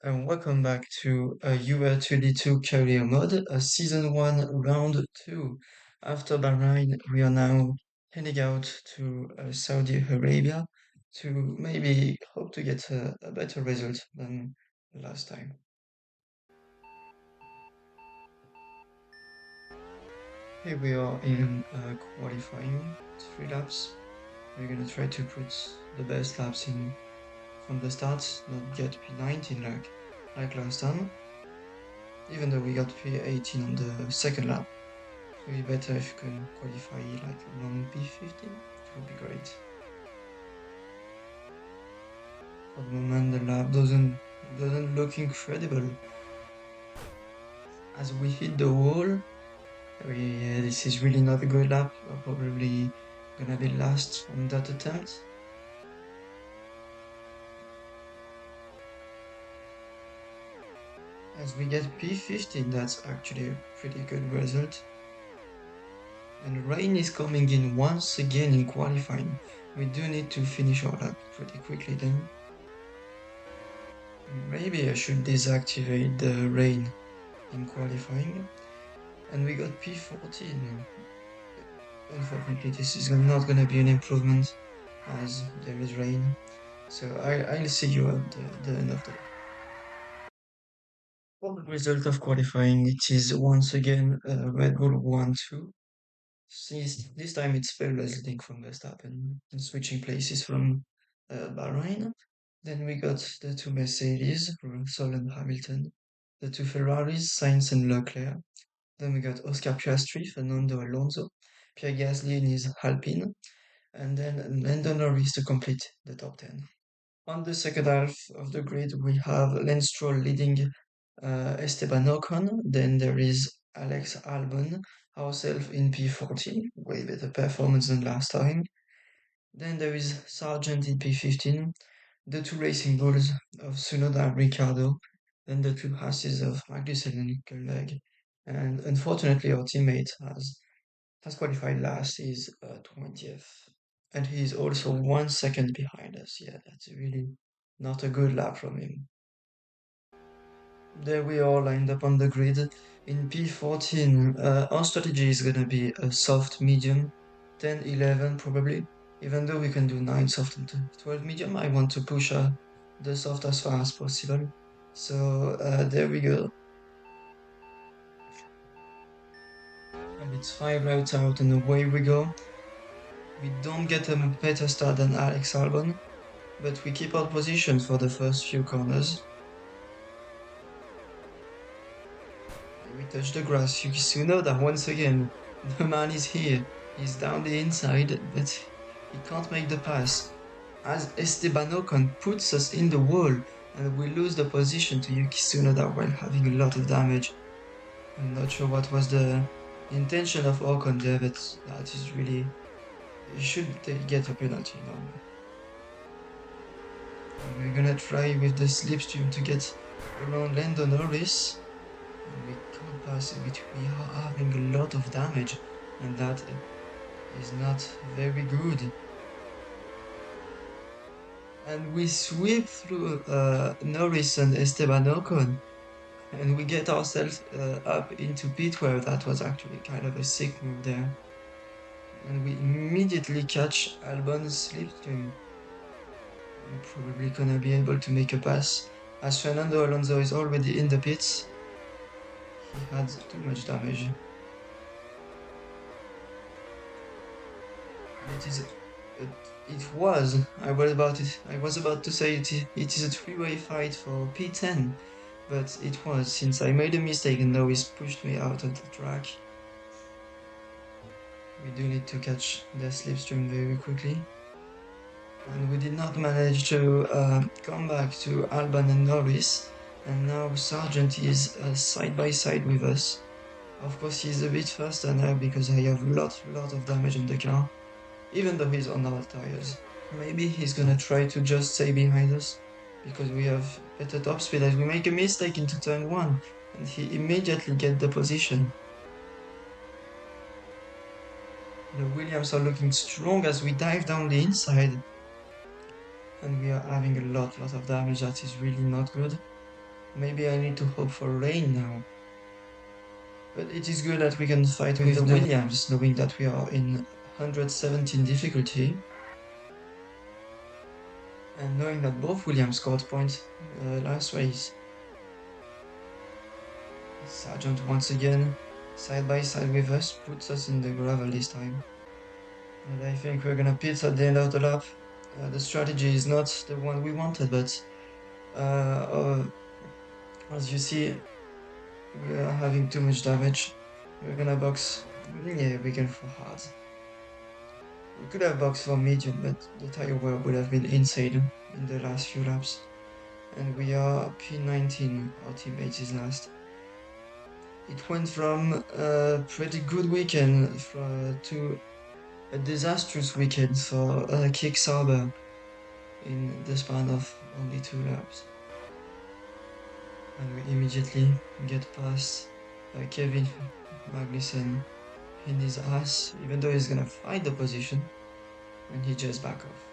And welcome back to UR2D2 Career Mode, Season 1, Round 2. After Bahrain, we are now heading out to Saudi Arabia to maybe hope to get a better result than last time. Here we are in qualifying, 3 laps. We're gonna try to put the best laps in from the start, not get P19 like last time, even though we got P18 on the second lap. It would be better if you can qualify like around P15. It would be great. For the moment, the lap doesn't look incredible. As we hit the wall, this is really not a good lap. We're probably gonna be last on that attempt. As we get P15, that's actually a pretty good result. And rain is coming in once again in qualifying. We do need to finish our lap pretty quickly then. Maybe I should deactivate the rain in qualifying. And we got P14. Unfortunately, this is not going to be an improvement as there is rain. So I'll see you at the end of the day. For the result of qualifying, it is once again Red Bull 1-2. This time it's Perez leading from Verstappen and switching places from Bahrain. Then we got the two Mercedes, Russell and Hamilton. The two Ferraris, Sainz and Leclerc. Then we got Oscar Piastri, Fernando Alonso, Pierre Gasly in his Alpine, and then Lando Norris to complete the top 10. On the second half of the grid, we have Lance Stroll leading Esteban Ocon. Then there is Alex Albon, ourselves in P14, way better performance than last time. Then there is Sargent in P15, the two Racing Bulls of Tsunoda and Ricciardo, then the two Hasses of Magnussen and Hülkenberg. And unfortunately, our teammate has qualified last, he's 20th. And he's also 1 second behind us. Yeah, that's really not a good lap from him. There we are lined up on the grid. In P14, our strategy is gonna be a soft medium, 10, 11 probably. Even though we can do 9 soft and 12 medium, I want to push the soft as far as possible. So there we go. And it's 5 routes out and away we go. We don't get a better start than Alex Albon, but we keep our position for the first few corners. We touch the grass. Yuki Tsunoda once again. The man is here. He's down the inside, but he can't make the pass. As Esteban Ocon puts us in the wall, and we lose the position to Yuki Tsunoda while having a lot of damage. I'm not sure what was the intention of Ocon there, but that is really... He should get a penalty now. And we're gonna try with the slipstream to get around Lando Norris. And we can't pass it, we are having a lot of damage, and that is not very good. And we sweep through Norris and Esteban Ocon, and we get ourselves up into P12. That was actually kind of a sick move there. And we immediately catch Albon's slipstream. We're probably gonna be able to make a pass, as Fernando Alonso is already in the pits. He had too much damage. It is. I was about to say it is a three-way fight for P10, but it was since I made a mistake and Norris pushed me out of the track. We do need to catch the slipstream very quickly. And we did not manage to come back to Albon and Norris, and now Sargent is side by side with us. Of course, he's a bit faster now because I have lot of damage on the car, even though he's on our tires. Maybe he's gonna try to just stay behind us because we have better top speed as we make a mistake into turn 1 and he immediately get the position. The Williams are looking strong as we dive down the inside and we are having a lot of damage. That is really not good. Maybe I need to hope for rain now. But it is good that we can fight with the Williams, knowing that we are in 117 difficulty, and knowing that both Williams scored points last race. Sargent once again, side by side with us, puts us in the gravel this time. And I think we're gonna pit at the end of the lap. The strategy is not the one we wanted, but uh, as you see, we are having too much damage. We're gonna box. Yeah, we can for hard. We could have boxed for medium, but the tire wear would have been insane in the last few laps. And we are P19, our teammate is last. It went from a pretty good weekend to a disastrous weekend for Kick Sauber in the span of only 2 laps. And we immediately get past Kevin Magnussen in his ass, even though he's gonna fight the position, and he just back off.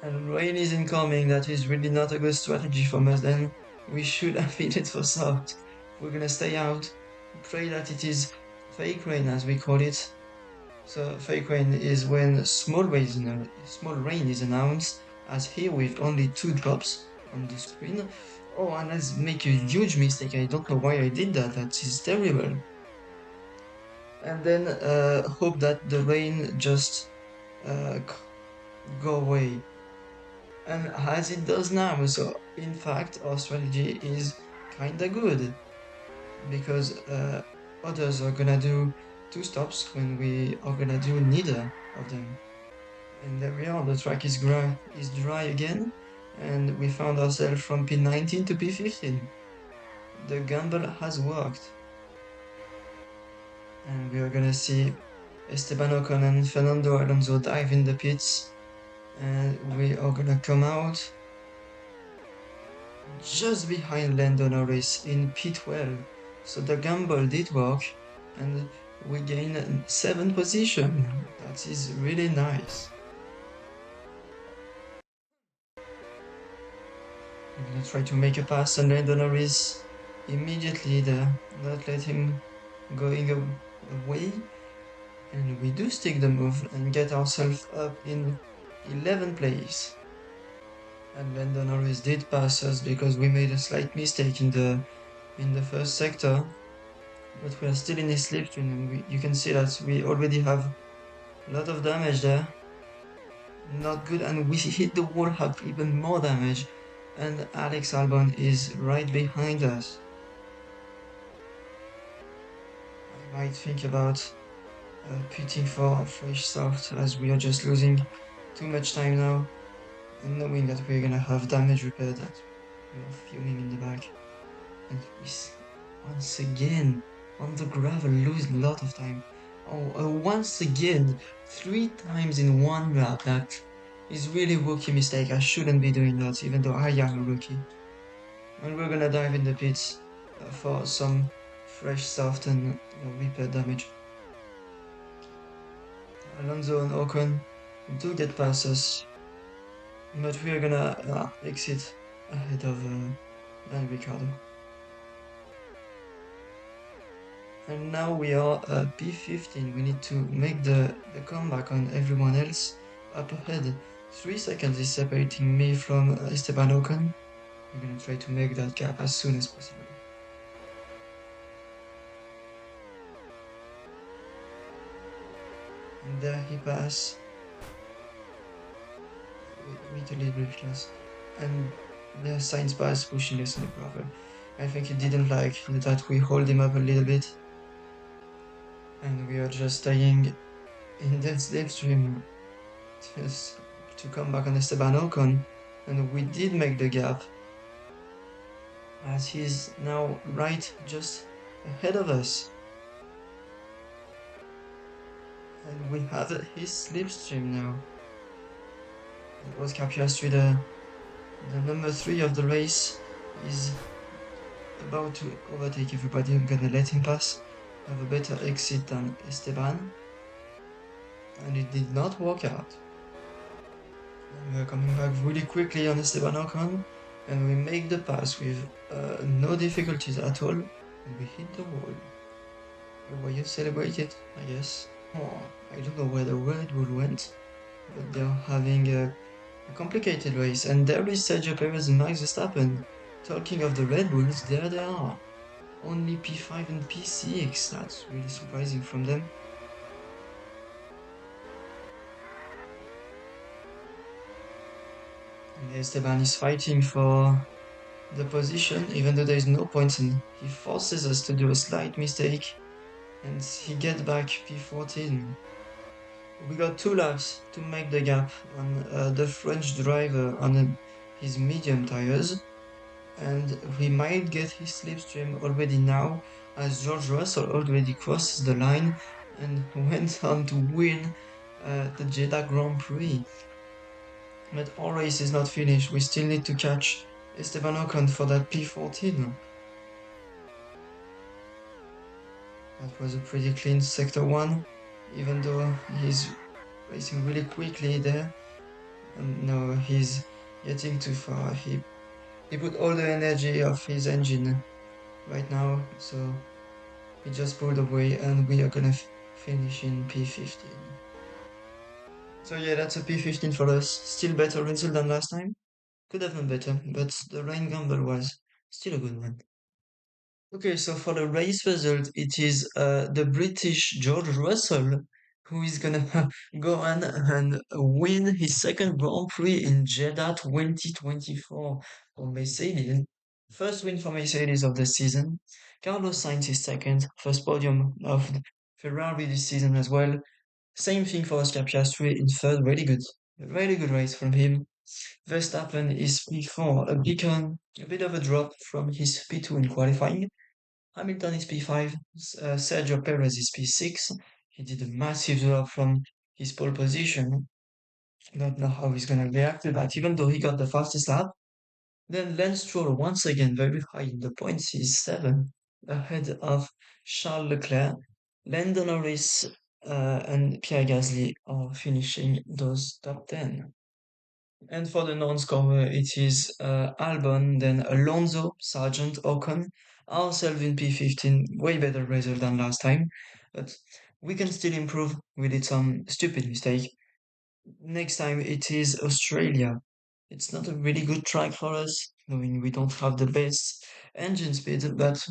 And rain is incoming, that is really not a good strategy from us, then we should have hit it for soft. We're gonna stay out, pray that it is fake rain as we call it. So fake rain is when small rain is announced, as here with only 2 drops on the screen. Oh, and let's make a huge mistake. I don't know why I did that. That is terrible. And then hope that the rain just go away. And as it does now, so in fact our strategy is kinda good because others are gonna do 2 stops when we are gonna do neither of them. And there we are, the track is dry again, and we found ourselves from P19 to P15. The gamble has worked. And we are gonna see Esteban Ocon and Fernando Alonso dive in the pits, and we are gonna come out just behind Lando Norris in P12. So the gamble did work, and we gain 7th position. That is really nice. I'm gonna try to make a pass on Lando Norris immediately there, not let him going away. And we do stick the move and get ourselves up in 11th place. And Lando Norris did pass us because we made a slight mistake in the first sector, but we are still in his slipstream, and you can see that we already have a lot of damage there. Not good, and we hit the wall, have even more damage, and Alex Albon is right behind us. I might think about pitting for fresh start, as we are just losing too much time now, and knowing that we're gonna have damage repair, that we are fuming in the back. And we once again on the gravel lose a lot of time. Once again 3 times in one lap. That is really a rookie mistake. I shouldn't be doing that, even though I am a rookie. And we're gonna dive in the pits for some fresh soft and repair damage. Alonso and Ocon do get past us, but we're gonna exit ahead of Dan Ricciardo. And now we are P15. We need to make the comeback on everyone else up ahead. 3 seconds is separating me from Esteban Ocon. We're gonna try to make that gap as soon as possible. And there he passed. Wait a little bit close. And the Sainz pass pushing us in the gravel. I think he didn't like that we hold him up a little bit. And we are just staying in that slipstream just to come back on Esteban Ocon. And we did make the gap, as he's now right just ahead of us. And we have his slipstream now. It was Capiastri, the number 3 of the race, is about to overtake everybody. I'm gonna let him pass. Have a better exit than Esteban. And it did not work out. And we're coming back really quickly on Esteban Ocon. and we make the pass with no difficulties at all, and we hit the wall. Were you celebrated? I guess. Oh, I don't know where the Red Bull went, but they're having a complicated race, and there is Sergio Perez and Max Verstappen. Talking of the Red Bulls, there they are. Only P5 and P6. That's really surprising from them. And Esteban is fighting for the position, even though there is no points, and he forces us to do a slight mistake, and he gets back P14. We got 2 laps to make the gap on the French driver on his medium tires, and we might get his slipstream already now, as George Russell already crosses the line and went on to win the Jeddah Grand Prix. But our race is not finished. We still need to catch Esteban Ocon for that P14. That was a pretty clean sector 1, even though he's racing really quickly there. And no, he's getting too far. He put all the energy of his engine right now, so he just pulled away, and we are gonna finish in P15. So yeah, that's a P15 for us. Still better result than last time. Could have done better, but the rain gamble was still a good one. Okay, so for the race result, it is the British George Russell who is gonna go on and win his second Grand Prix in Jeddah 2024 for Mercedes. First win for Mercedes of the season. Carlos Sainz is second, first podium of Ferrari this season as well. Same thing for Oscar Piastri in third, really good race from him. Verstappen is P4, a bit of a drop from his P2 in qualifying. Hamilton is P5, Sergio Perez is P6. He did a massive drop from his pole position. Don't know how he's gonna react to that, even though he got the fastest lap. Then Lance Stroll, once again very high in the points, he's 7, ahead of Charles Leclerc. Lando Norris and Pierre Gasly are finishing those top 10. And for the non-scorer, it is Albon, then Alonso, Sargent, Ocon, ourselves in P15, way better result than last time. But we can still improve. We did some stupid mistake. Next time it is Australia. It's not a really good track for us, knowing we don't have the best engine speed, but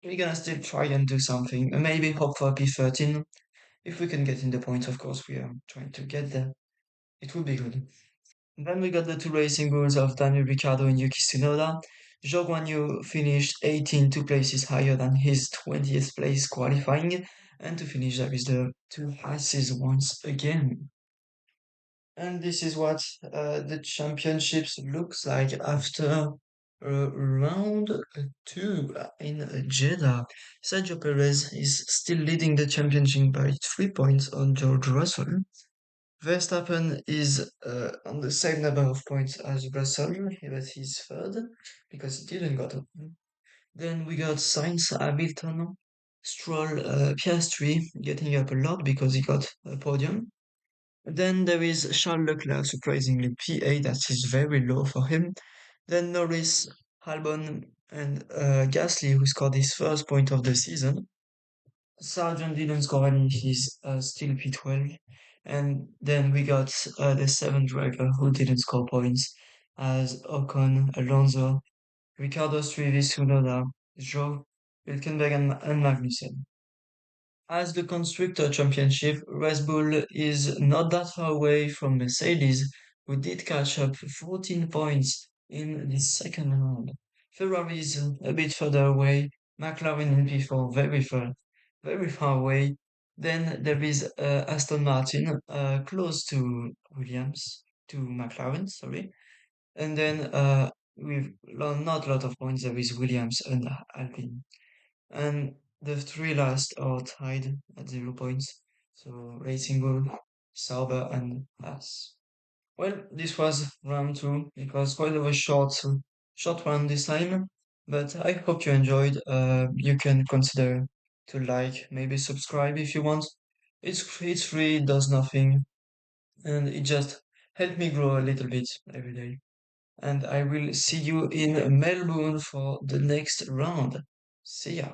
we're gonna still try and do something. And maybe hope for P13. If we can get in the points, of course, we are trying to get there. It would be good. Then we got the 2 racing bulls of Daniel Ricciardo and Yuki Tsunoda. Zhou Guanyu finished 18, 2 places higher than his 20th place qualifying, and to finish there is the 2 passes once again. And this is what the championships looks like after round 2 in Jeddah. Sergio Perez is still leading the championship by 3 points on George Russell. Verstappen is on the same number of points as Russell, but he's third because he didn't got a. Then we got Sainz, Hamilton, Stroll, Piastri getting up a lot because he got a podium. Then there is Charles Leclerc, surprisingly P8, that is very low for him. Then Norris, Albon, and Gasly, who scored his first point of the season. Sargent didn't score any, he's still P12. And then we got the 7th driver who didn't score points as Ocon, Alonso, Ricardo Strevis, Tsunoda, Joe, Hülkenberg, and Magnussen. As the Constructor Championship, Red Bull is not that far away from Mercedes, who did catch up 14 points in the second round. Ferrari is a bit further away, McLaren in P4 very far away. Then there is Aston Martin close to McLaren, sorry. And then with not a lot of points, there is Williams and Alpine. And the 3 last are tied at 0 points. So Racing Bull, Sauber, and Haas. Well, this was round 2. It was quite of a short one this time, but I hope you enjoyed. You can consider to like, maybe subscribe if you want. It's free, it does nothing, and it just helped me grow a little bit every day. and I will see you in Melbourne for the next round. See ya.